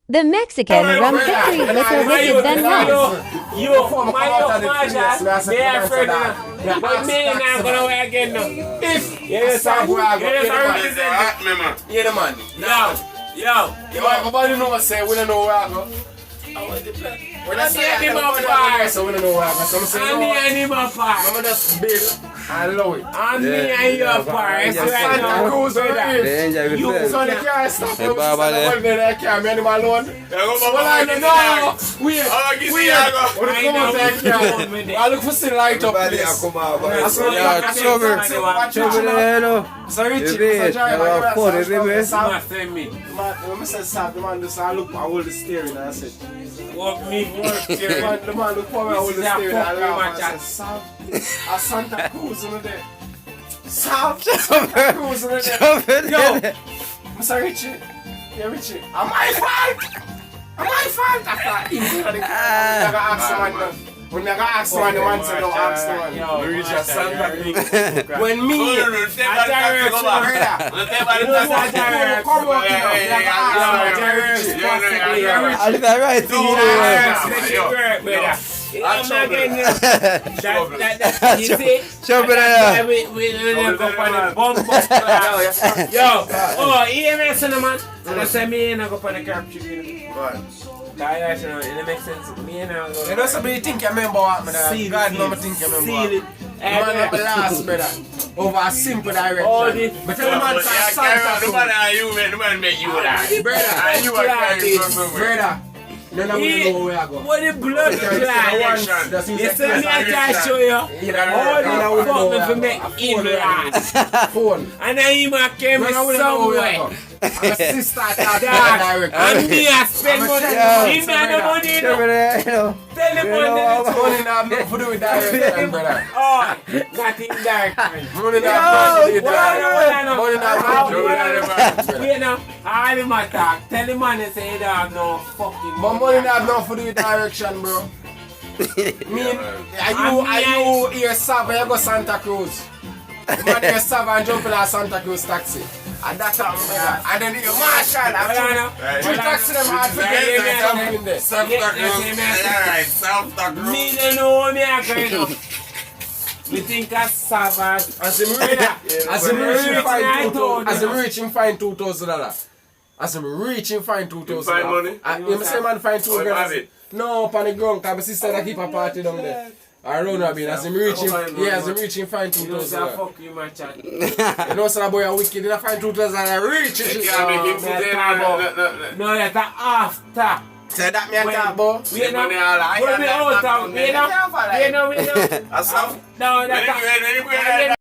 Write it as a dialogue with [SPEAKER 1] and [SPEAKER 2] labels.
[SPEAKER 1] The Mexican rum quickly little wicked than once.
[SPEAKER 2] They are afraid of that. But me not gonna work again now. If
[SPEAKER 3] Yeah, the man.
[SPEAKER 2] yo,
[SPEAKER 3] Everybody know what say, we don't know where I go. When I say
[SPEAKER 2] animal park.
[SPEAKER 3] so we don't know where I go. So I'm saying,
[SPEAKER 2] I'm the animal park.
[SPEAKER 3] I'm just build and love it.
[SPEAKER 2] I'm me and your park. It's right
[SPEAKER 3] Santa
[SPEAKER 2] now.
[SPEAKER 3] Cruz over here.
[SPEAKER 2] You
[SPEAKER 3] So they can't stop me.
[SPEAKER 4] Baba,
[SPEAKER 3] They can't me animal alone. Well, I don't know. Wait. When they come out there, can't. I look for still light up place. So Richie, so I said, stop, the man just look, I hold the steering and I said,
[SPEAKER 2] Walk me work here.
[SPEAKER 3] the man look for me, I hold the steering and I laugh and I said, Sam, a Santa Cruz in there. Sam, Santa Cruz in there. Yo, Mr. Richie, yeah Richie, am I fault? Am I fault? After him, I never ask the man. When I ask the man, the man said, don't ask the man.
[SPEAKER 2] Yo,
[SPEAKER 3] Richie, Santa Cruz.
[SPEAKER 2] when me, Yo, oh, EMS and man. And I say me and I go on the carb chicken. It makes sense. Me and I go.
[SPEAKER 3] You know somebody think you remember what, man? God know me think you remember what. Man up the last, brother. Over a simple direction. But tell the man Santa Cruz.
[SPEAKER 2] The man make you that.
[SPEAKER 3] Brother. None of we know where I go.
[SPEAKER 2] What the blood clot? You see me I can show you. All the fuck me for make him laugh.
[SPEAKER 3] Phone.
[SPEAKER 2] And then he might came somewhere.
[SPEAKER 3] I'm a sister direction.
[SPEAKER 2] And me I spend money. He not the money. Tell the money.
[SPEAKER 3] Money not have nothing to do with direction, brother.
[SPEAKER 2] Oh, got him direction.
[SPEAKER 3] Money not have nothing to do with direction. Money not have nothing to do with direction.
[SPEAKER 2] You know, all him attack. Tell the man say he don't have no fucking
[SPEAKER 3] But money not have nothing to do with direction, bro. Are you here Sava, you go Santa Cruz. The man here Sava and jump in a Santa Cruz taxi. And that's how and then you marshal and three taxi them hard for jump in there.
[SPEAKER 4] Santa Cruz.
[SPEAKER 2] Me don't know me I going up. We think that's savage.
[SPEAKER 3] As him reach him find $2,000. As him reach him find $2,000.
[SPEAKER 4] Find money?
[SPEAKER 3] You say man find $2,000. No, up on the ground, because my sister that keep a party down there. I don't know, as him reaching, as him reaching find $2,000.
[SPEAKER 2] Fuck you, my chat.
[SPEAKER 3] You know, so boy, a wicked, did I find $2,000 and reach it?
[SPEAKER 2] No, that's after.
[SPEAKER 3] Say that me a talk about.
[SPEAKER 2] We know. We know. We know. We know.
[SPEAKER 4] That's how.
[SPEAKER 2] No, that's